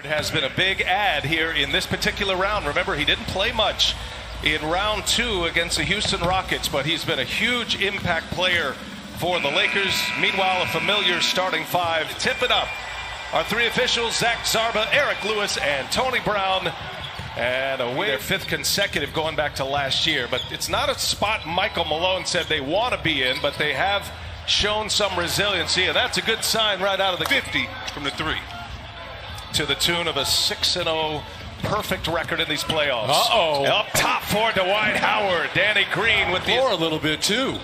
It has been a big add here in this particular round. Remember, he didn't play much in round 2 against the Houston Rockets, but he's been a huge impact player for the Lakers. Meanwhile, a familiar starting 5. Tip it up. Our 3 officials, Zach Zarba, Eric Lewis, and Tony Brown. And away their 5th consecutive going back to last year. But it's not a spot Michael Malone said they want to be in, but they have shown some resiliency, and that's a good sign right out of the 50 from the 3. To the tune of a 6-0 perfect record in these playoffs. Uh-oh. Up top for Dwight Howard. Danny Green with the... a little bit, too.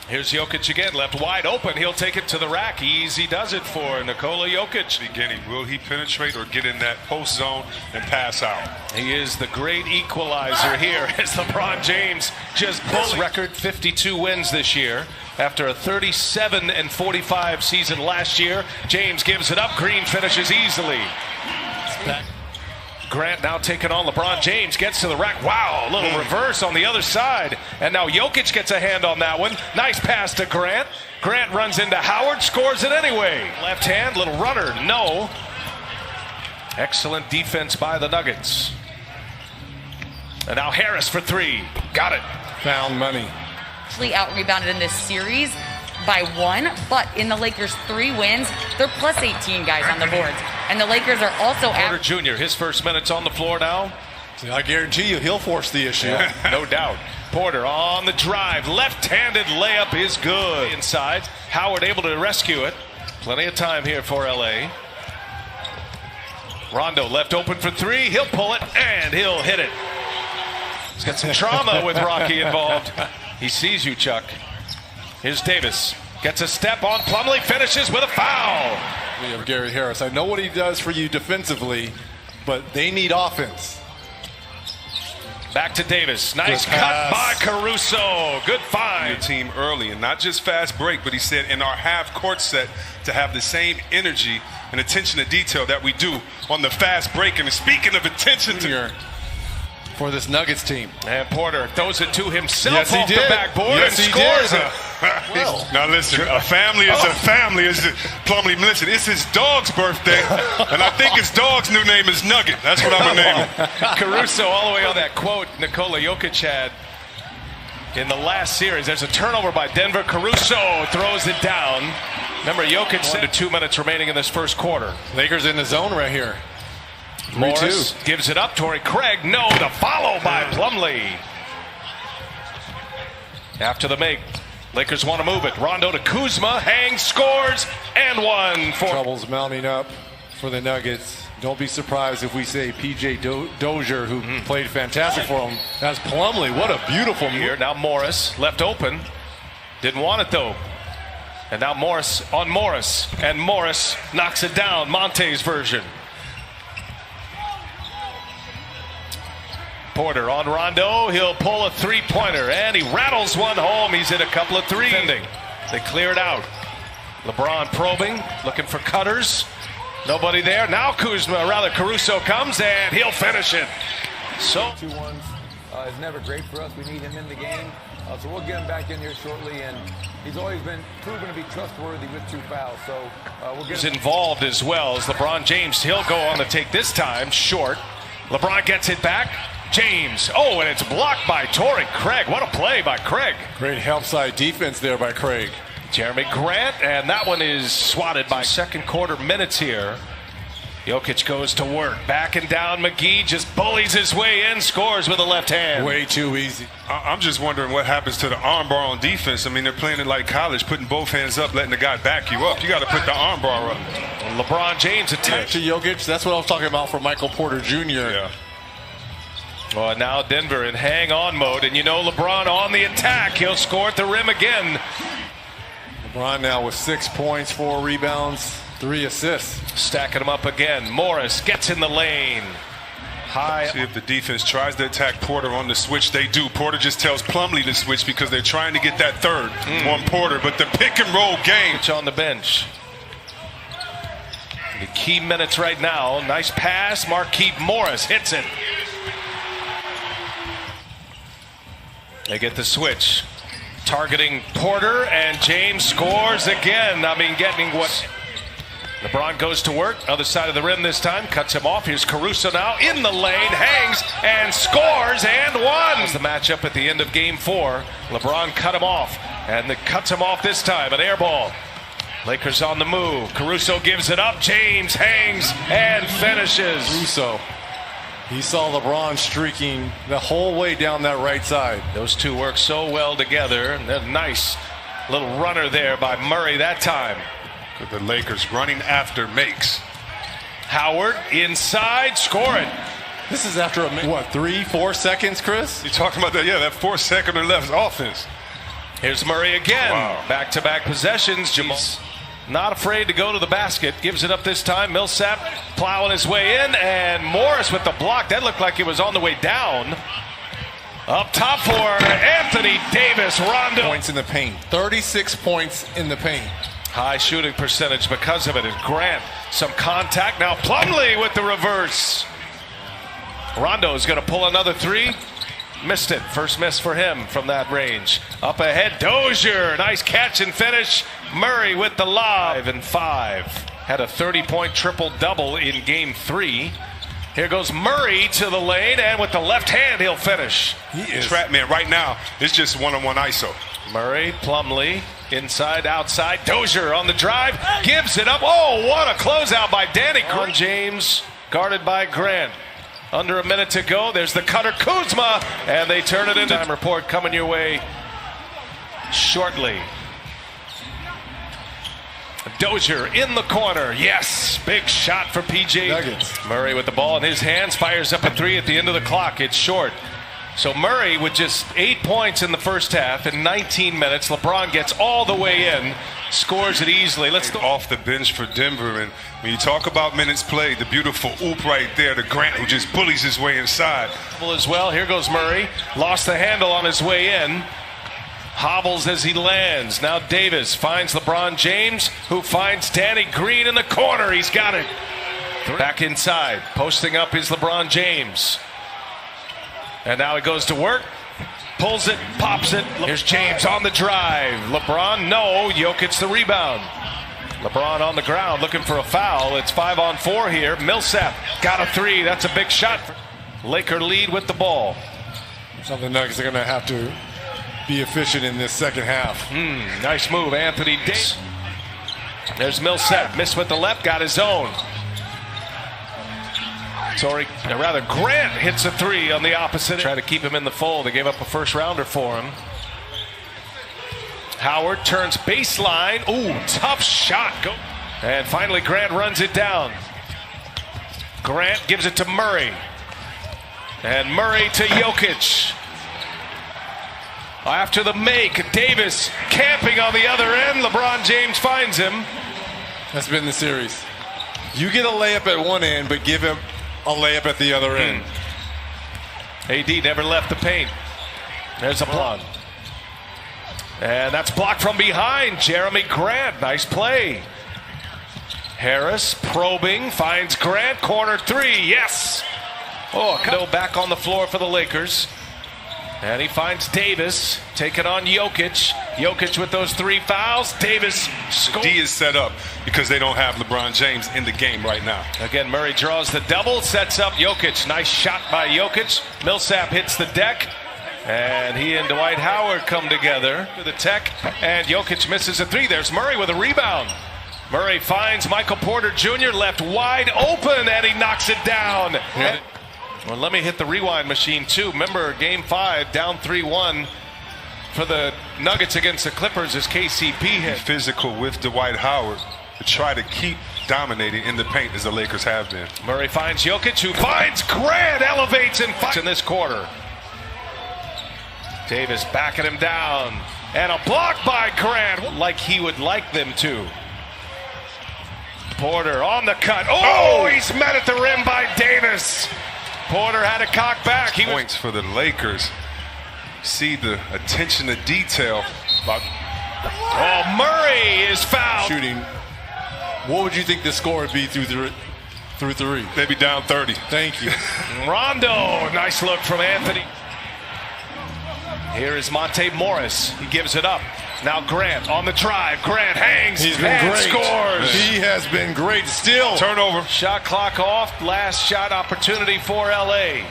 Here's Jokic again, left wide open. He'll take it to the rack. Easy does it for Nikola Jokic. Beginning, will he penetrate or get in that post zone and pass out? He is the great equalizer here as LeBron James just bullied. Record 52 wins this year after a 37-45 season last year. James gives it up. Green finishes easily. Grant now taking on LeBron James, gets to the rack. Wow, a little reverse on the other side. And now Jokic gets a hand on that one. Nice pass to Grant. Grant runs into Howard, scores it anyway. Left hand, little runner, no. Excellent defense by the Nuggets. And now Harris for 3. Got it. Found money. Actually out-rebounded in this series by 1, but in the Lakers' 3 wins, they're plus 18 guys on the boards. And the Lakers are also Porter Jr., his first minutes on the floor now. I guarantee you he'll force the issue. No doubt. Porter on the drive. Left-handed layup is good. Inside. Howard able to rescue it. Plenty of time here for LA. Rondo left open for 3. He'll pull it and he'll hit it. He's got some trauma with Rocky involved. He sees you, Chuck. Here's Davis. Gets a step on Plumlee, finishes with a foul. We have Gary Harris. I know what he does for you defensively, but they need offense. Back to Davis. Nice cut by Caruso. Good find. Your team early, and not just fast break, but he said in our half-court set to have the same energy and attention to detail that we do on the fast break. And speaking of attention to... For this Nuggets team. And Porter throws it to himself yes, off the backboard and scores it. Well, now listen, a family is a family. Plumlee, listen, it's his dog's birthday, and I think his dog's new name is Nugget. That's what I'm going to name him. Caruso all the way on that quote Nikola Jokic had in the last series. There's a turnover by Denver. Caruso throws it down. Remember, Jokic said 2 minutes remaining in this first quarter. Lakers in the zone right here. Morris gives it up. Torrey Craig, no, the follow by Plumlee. After the make, Lakers want to move it. Rondo to Kuzma, hangs, scores, and 1 for... Trouble's mounting up for the Nuggets. Don't be surprised if we say P.J. Dozier, who played fantastic for him. That's Plumlee. What a beautiful here. Now Morris left open. Didn't want it, though. And now Morris on Morris. And Morris knocks it down. Monte's version. Porter on Rondo. He'll pull a 3-pointer, and he rattles one home. He's hit a couple of 3s. They clear it out. LeBron probing, looking for cutters. Nobody there. Now Caruso comes, and he'll finish it. So 2-1 is never great for us. We need him in the game. So we'll get him back in here shortly, and he's always been proven to be trustworthy with 2 fouls. So we'll get him involved as well as LeBron James. He'll go on the take this time, short. LeBron gets it back. James. Oh, and it's blocked by Torrey Craig. What a play by Craig. Great help side defense there by Craig. Jeremy Grant, and that one is swatted by second quarter minutes here. Jokic goes to work. Back and down. McGee just bullies his way in, scores with a left hand. Way too easy. I'm just wondering what happens to the armbar on defense. I mean, they're playing it like college, putting both hands up, letting the guy back you up. You got to put the armbar up. And LeBron James attacks to Jokic. That's what I was talking about for Michael Porter Jr. Yeah. Well, now Denver in hang-on mode, and you know LeBron on the attack. He'll score at the rim again. LeBron now with 6 points, 4 rebounds, 3 assists. Stacking them up again. Morris gets in the lane. High. See if the defense tries to attack Porter on the switch. They do. Porter just tells Plumlee to switch because they're trying to get that third on Porter. But the pick-and-roll game. It's on the bench. The key minutes right now. Nice pass. Markieff Morris hits it. They get the switch. Targeting Porter, and James scores again. I mean, getting what LeBron goes to work, other side of the rim this time, cuts him off. Here's Caruso now in the lane, hangs and scores and one. The matchup at the end of game 4. LeBron cut him off, and cuts him off this time, an air ball. Lakers on the move. Caruso gives it up. James hangs and finishes. Caruso. He saw LeBron streaking the whole way down that right side. Those two work so well together. And a nice little runner there by Murray that time. The Lakers running after makes. Howard inside, scoring. This is after, 3-4 seconds, Chris? You talking about that? Yeah, that 4 second or less offense. Here's Murray again. Wow. Back-to-back possessions. Jamal not afraid to go to the basket. Gives it up this time. Millsap plowing his way in. And Morris with the block. That looked like it was on the way down. Up top for Anthony Davis. Rondo. Points in the paint. 36 points in the paint. High shooting percentage because of it. And Grant, some contact. Now Plumlee with the reverse. Rondo is going to pull another three. Missed it. First miss for him from that range. Up ahead, Dozier. Nice catch and finish. Murray with the lob. 5. Had a 30-point triple-double in game 3. Here goes Murray to the lane, and with the left hand, he'll finish. He is trap man right now. It's just one-on-one ISO. Murray, Plumlee, inside, outside. Dozier on the drive, gives it up. Oh, what a closeout by Danny Green. James guarded by Grant. Under a minute to go. There's the cutter, Kuzma, and they turn it into time report coming your way shortly. Dozier in the corner. Yes, big shot for PJ. Nuggets. Murray with the ball in his hands, fires up a 3 at the end of the clock. It's short. So Murray with just 8 points in the first half in 19 minutes. LeBron gets all the way in, scores it easily. Let's go off the bench for Denver. And when you talk about minutes played, the beautiful oop right there to Grant, who just bullies his way inside. As well, here goes Murray. Lost the handle on his way in. Hobbles as he lands. Now Davis finds LeBron James, who finds Danny Green in the corner. He's got it. Back inside. Posting up is LeBron James. And now he goes to work. Pulls it, pops it. Here's James on the drive. LeBron, no. Jokic the rebound. LeBron on the ground looking for a foul. It's 5-on-4 here. Millsap got a 3. That's a big shot. Laker lead with the ball. So the Nuggets are going to have to be efficient in this second half. Nice move, Anthony Davis. There's Millsap. Missed with the left, got his own. Grant hits a 3 on the opposite. Try to keep him in the fold. They gave up a first rounder for him. Howard turns baseline. Ooh, tough shot. Go. And finally Grant runs it down. Grant gives it to Murray. And Murray to Jokic. After the make, Davis camping on the other end. LeBron James finds him. That's been the series. You get a layup at one end, but give him a layup at the other end. AD never left the paint. There's a block. And that's blocked from behind. Jeremy Grant, nice play. Harris probing, finds Grant, corner 3, yes. Oh, back on the floor for the Lakers. And he finds Davis, taking on Jokic. Jokic with those 3 fouls. Davis scores. D is set up because they don't have LeBron James in the game right now. Again, Murray draws the double, sets up Jokic. Nice shot by Jokic. Millsap hits the deck. And he and Dwight Howard come together to the tech. And Jokic misses a 3. There's Murray with a rebound. Murray finds Michael Porter Jr. left wide open, and he knocks it down. Yeah. Well, let me hit the rewind machine, too. Remember, Game 5, down 3-1 for the Nuggets against the Clippers as KCP hit. Physical with Dwight Howard to try to keep dominating in the paint as the Lakers have been. Murray finds Jokic, who finds Grant, elevates and fights in this quarter. Davis backing him down. And a block by Grant, like he would like them to. Porter on the cut. Oh, he's met at the rim by Davis. Porter had a cock back. Points for the Lakers. See the attention to detail. Oh, Murray is fouled. Shooting. What would you think the score would be through 3? They'd be down 30. Thank you. Rondo, nice look from Anthony. Here is Monte Morris. He gives it up. Now Grant on the drive. Grant hangs He's been and great. scores. He has been great still. Turnover. Shot clock off. Last shot opportunity for LA.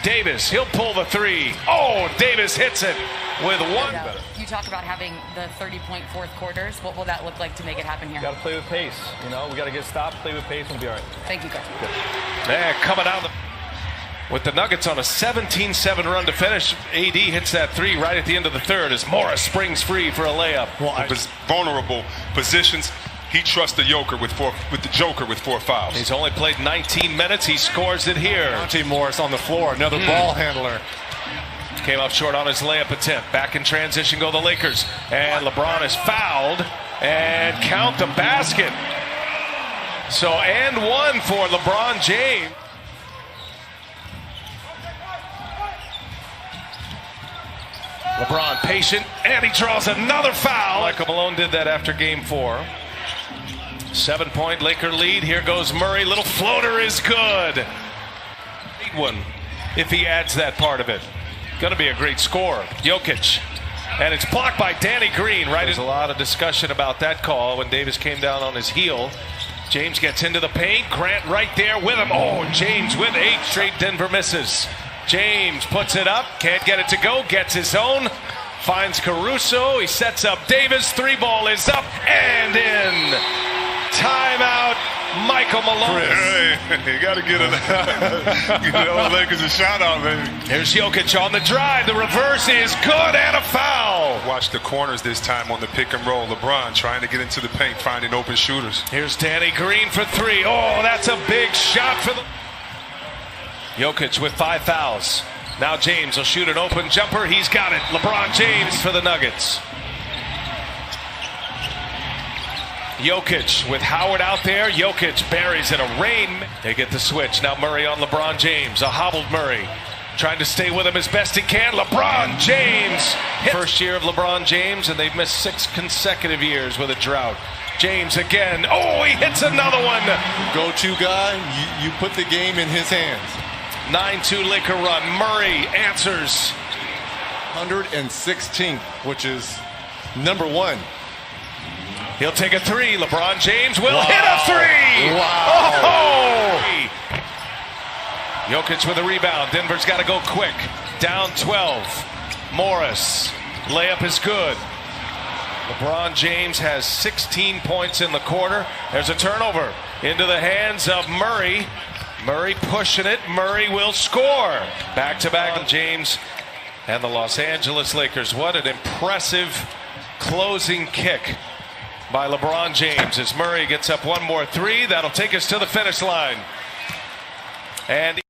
Davis, he'll pull the three. Oh, Davis hits it with one. You talk about having the 30-point fourth quarters. What will that look like to make it happen here? Got to play with pace. You know, we got to get stopped, play with pace, and we'll be all right. Thank you, Coach. Yeah, coming out with the Nuggets on a 17-7 run to finish. AD hits that three right at the end of the third as Morris springs free for a layup. Vulnerable positions. He trusts the Joker with four fouls. He's only played 19 minutes. He scores it here. Monte Morris on the floor, another ball handler. Came up short on his layup attempt. Back in transition go the Lakers. And LeBron is fouled. And count the basket. So, and one for LeBron James. LeBron patient, and he draws another foul. Michael Malone did that after game 4. 7-point Laker lead. Here goes Murray. Little floater is good. Big one if he adds that part of it. Going to be a great score. Jokic. And it's blocked by Danny Green. Right. There's a lot of discussion about that call when Davis came down on his heel. James gets into the paint. Grant right there with him. Oh, James with 8 straight. Denver misses. James puts it up. Can't get it to go. Gets his own. Finds Caruso. He sets up Davis. 3-ball is up and in. Timeout, Michael Malone. Hey, you got to get the Lakers a shout out, baby. Here's Jokic on the drive. The reverse is good and a foul. Watch the corners this time on the pick and roll. LeBron trying to get into the paint, finding open shooters. Here's Danny Green for 3. Oh, that's a big shot for the... Jokic with 5 fouls. Now James will shoot an open jumper. He's got it. LeBron James for the Nuggets. Jokic with Howard out there. Jokic buries it. A rain. They get the switch. Now Murray on LeBron James. A hobbled Murray. Trying to stay with him as best he can. LeBron James. First year of LeBron James, and they've missed 6 consecutive years with a drought. James again. Oh, he hits another one. Go-to guy, you put the game in his hands. 9-2 Laker run. Murray answers. 116th, which is number 1. He'll take a 3. LeBron James will hit a 3. Wow. Oh! Jokic with a rebound. Denver's got to go quick. Down 12. Morris. Layup is good. LeBron James has 16 points in the quarter. There's a turnover into the hands of Murray. Murray pushing it. Murray will score. Back-to-back James and the Los Angeles Lakers. What an impressive closing kick by LeBron James as Murray gets up one more 3. That'll take us to the finish line. And